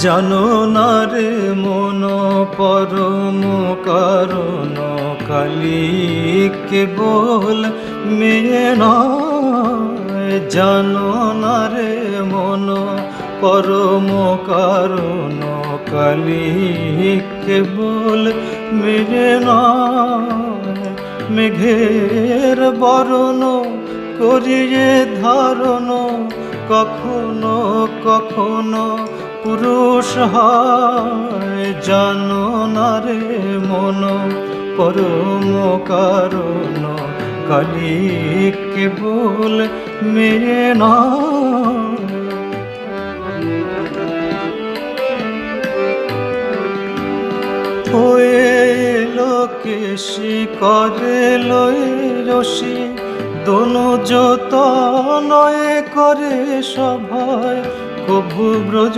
জানো না রে মন পরম কারণ কালী কেবল মেয়ে নয়। জানো না রে মন পরম কারণ কালী কেবল মেয়ে নয়। মেঘের বরণ করিয়ে ধারণ কখনো কখনো পুরুষ হয়। জানো না রে মন পরম কারণ কালী কেবল মেয়ে নয়। হয়ে লোকেশি করে লয়ে রশি দনু যত নয় করে সভায় কভু ব্রজ